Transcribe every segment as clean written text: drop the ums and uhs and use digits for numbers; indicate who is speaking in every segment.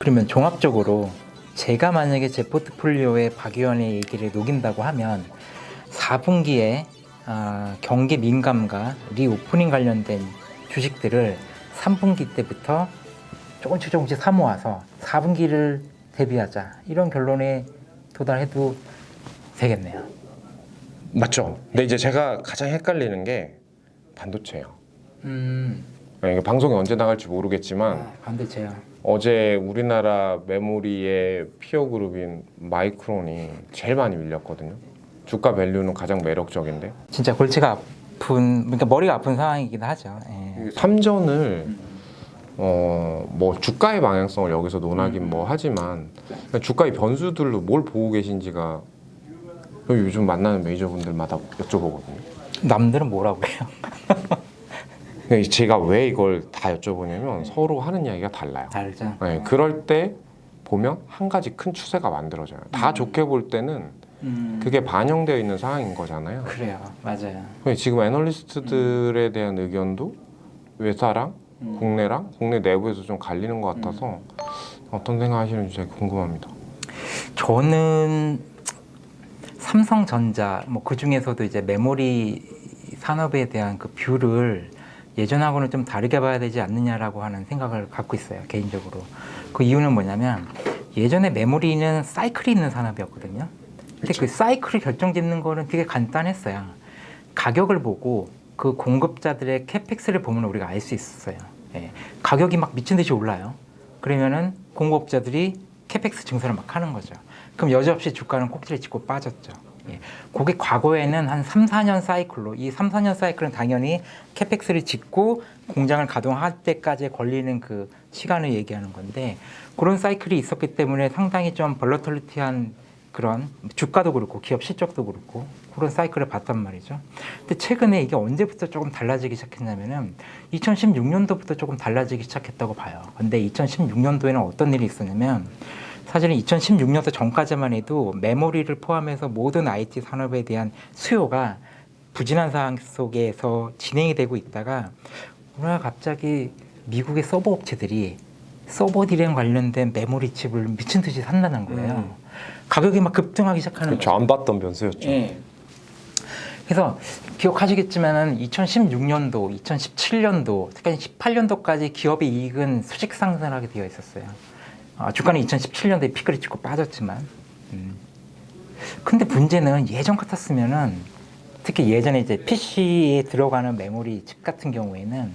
Speaker 1: 그러면 종합적으로 제가 만약에 제 포트폴리오에 박 의원의 얘기를 녹인다고 하면 4분기에 경기 민감과 리오프닝 관련된 주식들을 3분기 때부터 조금씩 사모아서 4분기를 대비하자, 이런 결론에 도달해도 되겠네요.
Speaker 2: 맞죠. 근데 이제 제가 가장 헷갈리는 게 반도체예요. 이게 방송이 언제 나갈지 모르겠지만
Speaker 1: 반도체요.
Speaker 2: 어제 우리나라 메모리의 피어 그룹인 마이크론이 제일 많이 밀렸거든요. 주가 밸류는 가장 매력적인데
Speaker 1: 진짜 골치가 아픈, 그러니까 머리가 아픈 상황이긴 하죠. 예.
Speaker 2: 삼전을 뭐 주가의 방향성을 여기서 논하긴 뭐 하지만 주가의 변수들로 뭘 보고 계신지가 요즘 만나는 매니저분들마다 여쭤보거든요.
Speaker 1: 남들은 뭐라고 해요?
Speaker 2: 근데 제가 왜 이걸 다 여쭤보냐면 서로 하는 이야기가 달라요.
Speaker 1: 다르죠.
Speaker 2: 네, 그럴 때 보면 한 가지 큰 추세가 만들어져요. 다 좋게 볼 때는 그게 반영되어 있는 상황인 거잖아요.
Speaker 1: 그래요, 맞아요.
Speaker 2: 지금 애널리스트들에 대한 의견도 외사랑 국내랑 국내 내부에서 좀 갈리는 것 같아서 어떤 생각하시는지 제가 궁금합니다.
Speaker 1: 저는 삼성전자, 뭐 그 중에서도 이제 메모리 산업에 대한 그 뷰를 예전하고는 좀 다르게 봐야 되지 않느냐라고 하는 생각을 갖고 있어요, 개인적으로. 그 이유는 뭐냐면 예전에 메모리는 사이클이 있는 산업이었거든요. 근데 그 사이클을 결정짓는 거는 되게 간단했어요. 가격을 보고 그 공급자들의 캐펙스를 보면 우리가 알 수 있었어요. 예. 가격이 막 미친 듯이 올라요. 그러면은 공급자들이 캐펙스 증설을 막 하는 거죠. 그럼 여지없이 주가는 꼭지를 찍고 빠졌죠. 예. 그게 과거에는 한 3, 4년 사이클로, 이 3, 4년 사이클은 당연히 캐펙스를 짓고 공장을 가동할 때까지 걸리는 그 시간을 얘기하는 건데, 그런 사이클이 있었기 때문에 상당히 좀 벌러털리티한 그런 주가도 그렇고 기업 실적도 그렇고 그런 사이클을 봤단 말이죠. 근데 최근에 이게 언제부터 조금 달라지기 시작했냐면은 2016년도부터 조금 달라지기 시작했다고 봐요. 근데 2016년도에는 어떤 일이 있었냐면, 사실은 2016년도 전까지만 해도 메모리를 포함해서 모든 IT 산업에 대한 수요가 부진한 상황 속에서 진행이 되고 있다가 어느 날 갑자기 미국의 서버 업체들이 서버 디램 관련된 메모리 칩을 미친 듯이 산다는 거예요. 가격이 막 급등하기 시작하는
Speaker 2: 그렇죠.
Speaker 1: 거예요.
Speaker 2: 안 봤던 변수였죠.
Speaker 1: 예. 그래서 기억하시겠지만은 2016년도, 2017년도, 특히 18년도까지 기업의 이익은 수직 상승하게 되어 있었어요. 주가는 2017년도에 피크를 찍고 빠졌지만, 근데 문제는 예전 같았으면은, 특히 예전에 이제 PC에 들어가는 메모리 칩 같은 경우에는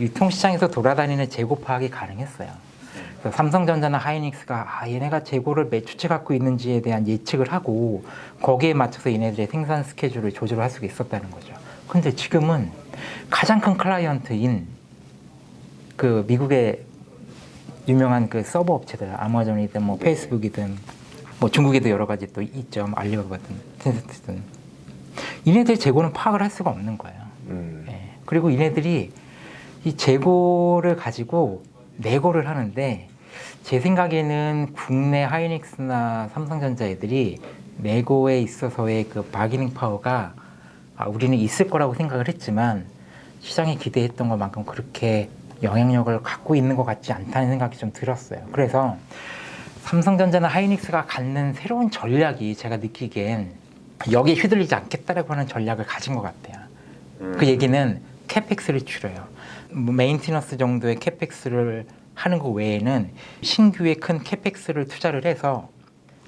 Speaker 1: 유통시장에서 돌아다니는 재고 파악이 가능했어요. 그래서 삼성전자나 하이닉스가 얘네가 재고를 몇 주째 갖고 있는지에 대한 예측을 하고 거기에 맞춰서 얘네들의 생산 스케줄을 조절을 할 수가 있었다는 거죠. 근데 지금은 가장 큰 클라이언트인 그 미국의 유명한 그 서버 업체들, 아마존이든 뭐 페이스북이든 뭐 중국에도 여러 가지 또 있죠. 뭐 알리바바든 텐센트든, 이네들 재고는 파악을 할 수가 없는 거예요. 예. 그리고 이네들이 이 재고를 가지고 내고를 하는데, 제 생각에는 국내 하이닉스나 삼성전자 애들이 내고에 있어서의 그 바기닝 파워가 우리는 있을 거라고 생각을 했지만 시장이 기대했던 것만큼 그렇게 영향력을 갖고 있는 것 같지 않다는 생각이 좀 들었어요. 그래서 삼성전자나 하이닉스가 갖는 새로운 전략이 제가 느끼기엔 여기에 휘둘리지 않겠다라고 하는 전략을 가진 것 같아요. 그 얘기는 캐펙스를 줄여요. 메인티너스 정도의 캐펙스를 하는 것 외에는 신규의 큰 캐펙스를 투자를 해서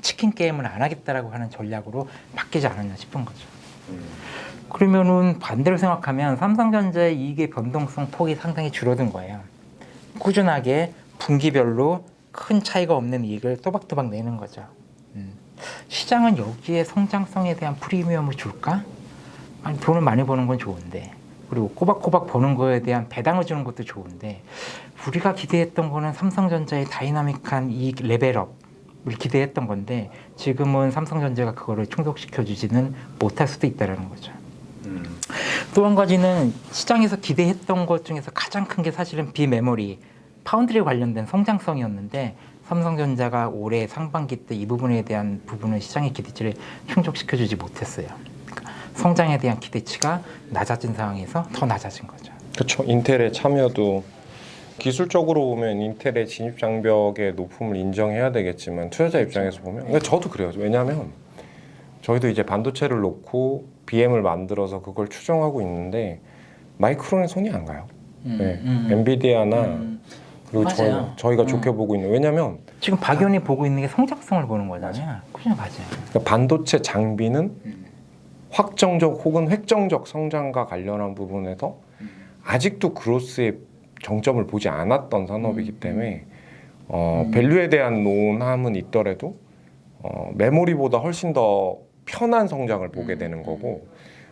Speaker 1: 치킨 게임을 안 하겠다라고 하는 전략으로 바뀌지 않았나 싶은 거죠. 그러면은 반대로 생각하면 삼성전자의 이익의 변동성 폭이 상당히 줄어든 거예요. 꾸준하게 분기별로 큰 차이가 없는 이익을 또박또박 내는 거죠. 시장은 여기에 성장성에 대한 프리미엄을 줄까? 아니, 돈을 많이 버는 건 좋은데, 그리고 꼬박꼬박 버는 거에 대한 배당을 주는 것도 좋은데, 우리가 기대했던 거는 삼성전자의 다이나믹한 이익 레벨업을 기대했던 건데 지금은 삼성전자가 그거를 충족시켜주지는 못할 수도 있다는 거죠. 또 한 가지는 시장에서 기대했던 것 중에서 가장 큰 게 사실은 비메모리, 파운드리 관련된 성장성이었는데, 삼성전자가 올해 상반기 때 이 부분에 대한 부분은 시장의 기대치를 충족시켜주지 못했어요. 그러니까 성장에 대한 기대치가 낮아진 상황에서 더 낮아진 거죠.
Speaker 2: 그렇죠. 인텔의 참여도 기술적으로 보면 인텔의 진입 장벽의 높음을 인정해야 되겠지만 투자자 입장에서 보면 그러니까 저도 그래요. 왜냐하면 저희도 이제 반도체를 놓고 BM을 만들어서 그걸 추정하고 있는데 마이크론에 손이 안 가요. 네. 엔비디아나 그리고
Speaker 1: 맞아요.
Speaker 2: 저희가 좋게 보고 있는 왜냐하면
Speaker 1: 지금 박연이 보고 있는 게 성장성을 보는 거잖아요. 그죠, 맞아요.
Speaker 2: 그러니까 반도체 장비는 확정적 혹은 획정적 성장과 관련한 부분에서 아직도 그로스의 정점을 보지 않았던 산업이기 때문에 밸류에 대한 논함은 있더라도 메모리보다 훨씬 더 편한 성장을 보게 되는 거고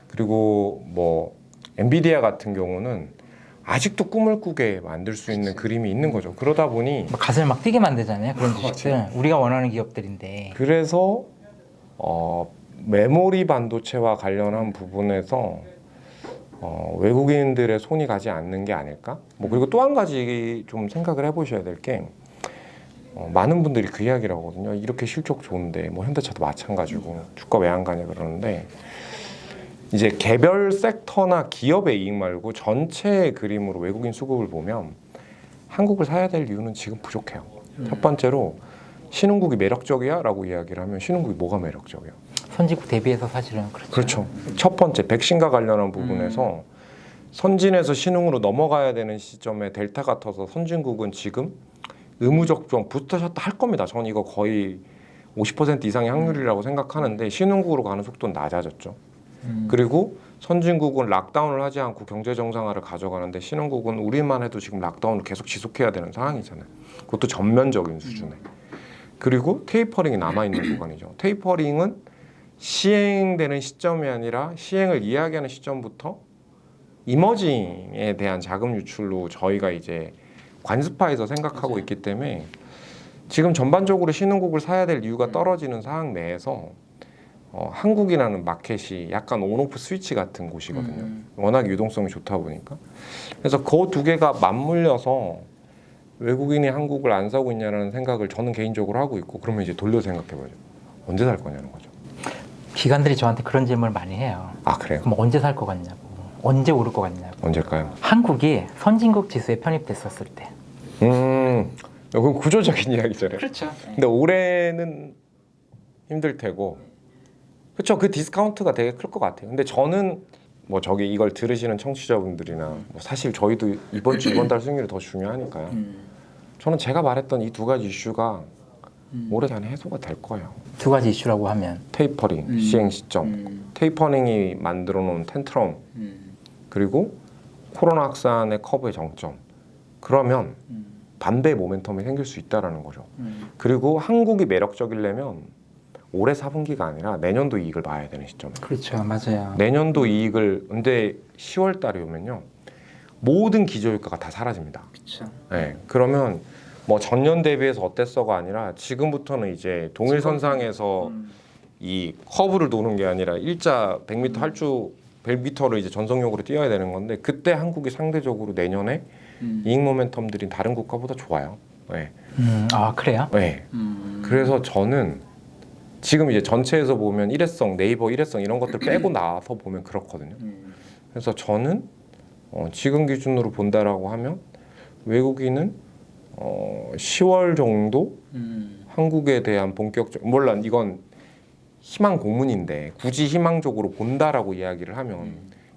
Speaker 2: 그리고 뭐 엔비디아 같은 경우는 아직도 꿈을 꾸게 만들 수 있는 그림이 있는 거죠. 그러다 보니
Speaker 1: 막 가슴을 막 뛰게 만들잖아요. 그런 주식들. 우리가 원하는 기업들인데.
Speaker 2: 그래서 메모리 반도체와 관련한 부분에서 외국인들의 손이 가지 않는 게 아닐까? 뭐 그리고 또 한 가지 좀 생각을 해보셔야 될 게 많은 분들이 그 이야기를 하거든요. 이렇게 실적 좋은데 뭐 현대차도 마찬가지고 주가 왜 안 가냐 그러는데 이제 개별 섹터나 기업의 이익 말고 전체의 그림으로 외국인 수급을 보면 한국을 사야 될 이유는 지금 부족해요. 첫 번째로 신흥국이 매력적이야? 라고 이야기를 하면 신흥국이 뭐가 매력적이야?
Speaker 1: 선진국 대비해서 사실은 그렇죠.
Speaker 2: 그렇죠. 첫 번째 백신과 관련한 부분에서 선진에서 신흥으로 넘어가야 되는 시점에 델타가 터서 선진국은 지금 의무접종 부스터샷도 할 겁니다. 전 이거 거의 50% 이상의 확률이라고 생각하는데 신흥국으로 가는 속도는 낮아졌죠. 그리고 선진국은 락다운을 하지 않고 경제 정상화를 가져가는데 신흥국은 우리만 해도 지금 락다운을 계속 지속해야 되는 상황이잖아요. 그것도 전면적인 수준에. 그리고 테이퍼링이 남아있는 구간이죠. 테이퍼링은 시행되는 시점이 아니라 시행을 이야기하는 시점부터 이머징에 대한 자금 유출로 저희가 이제 관습화해서 생각하고 있기 때문에 지금 전반적으로 신흥국을 사야 될 이유가 떨어지는 상황 내에서 한국이라는 마켓이 약간 온오프 스위치 같은 곳이거든요. 워낙 유동성이 좋다 보니까. 그래서 그 두 개가 맞물려서 외국인이 한국을 안 사고 있냐는 생각을 저는 개인적으로 하고 있고 그러면 이제 돌려 생각해봐야죠. 언제 살 거냐는 거죠.
Speaker 1: 기관들이 저한테 그런 질문을 많이 해요.
Speaker 2: 아 그래요?
Speaker 1: 그럼 언제 살 것 같냐고. 언제 오를 것 같냐고.
Speaker 2: 언제일까요?
Speaker 1: 한국이 선진국 지수에 편입됐었을 때.
Speaker 2: 그건 구조적인 이야기잖아요.
Speaker 1: 그렇죠.
Speaker 2: 근데 올해는 힘들 테고 그렇죠. 그 디스카운트가 되게 클 것 같아요. 근데 저는 뭐 저기 이걸 들으시는 청취자분들이나 뭐 사실 저희도 이번 주 이번 달 수익률이 더 중요하니까요. 저는 제가 말했던 이 두 가지 이슈가 올해 안에 해소가 될 거예요.
Speaker 1: 두 가지 이슈라고 하면
Speaker 2: 테이퍼링 시행 시점, 테이퍼링이 만들어 놓은 텐트럼, 그리고 코로나 확산의 커브의 정점. 그러면 반대의 모멘텀이 생길 수 있다라는 거죠. 그리고 한국이 매력적이려면 올해 4분기가 아니라 내년도 이익을 봐야 되는 시점.
Speaker 1: 그렇죠. 맞아요.
Speaker 2: 내년도 이익을 근데 10월 달에 오면요. 모든 기저효과가 다 사라집니다.
Speaker 1: 그렇죠.
Speaker 2: 네, 그러면 뭐 전년 대비해서 어땠어가 아니라 지금부터는 이제 동일선상에서 이 커브를 도는 게 아니라 일자 100m 할주 100m를 이제 전속력으로 뛰어야 되는 건데 그때 한국이 상대적으로 내년에 이익 모멘텀들이 다른 국가보다 좋아요. 네.
Speaker 1: 아 그래요?
Speaker 2: 네. 그래서 저는 지금 이제 전체에서 보면 일회성, 네이버 일회성 이런 것들 빼고 나서 보면 그렇거든요. 그래서 저는 지금 기준으로 본다라고 하면 외국인은 10월 정도 한국에 대한 본격적 몰라 이건 희망 고문인데 굳이 희망적으로 본다라고 이야기를 하면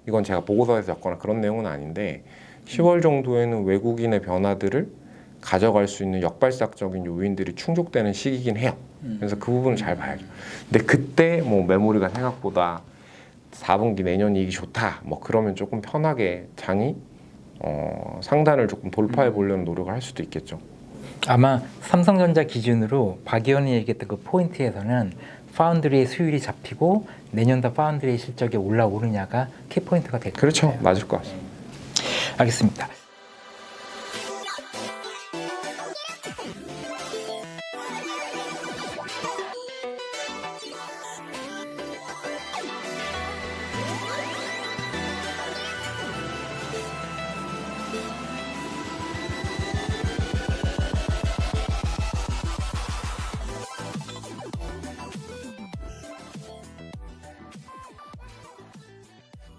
Speaker 2: 이건 제가 보고서에서 적거나 그런 내용은 아닌데 10월 정도에는 외국인의 변화들을 가져갈 수 있는 역발상적인 요인들이 충족되는 시기긴 해요. 그래서 그 부분을 잘 봐야죠. 근데 그때 뭐 메모리가 생각보다 4분기 내년 이익이 좋다. 뭐 그러면 조금 편하게 장이 상단을 조금 돌파해 보려는 노력을 할 수도 있겠죠.
Speaker 1: 아마 삼성전자 기준으로 박 의원이 얘기했던 그 포인트에서는 파운드리의 수율이 잡히고 내년도 파운드리의 실적이 올라오느냐가 키포인트가 될 거예요.
Speaker 2: 그렇죠. 맞을 것 같습니다.
Speaker 1: 알겠습니다.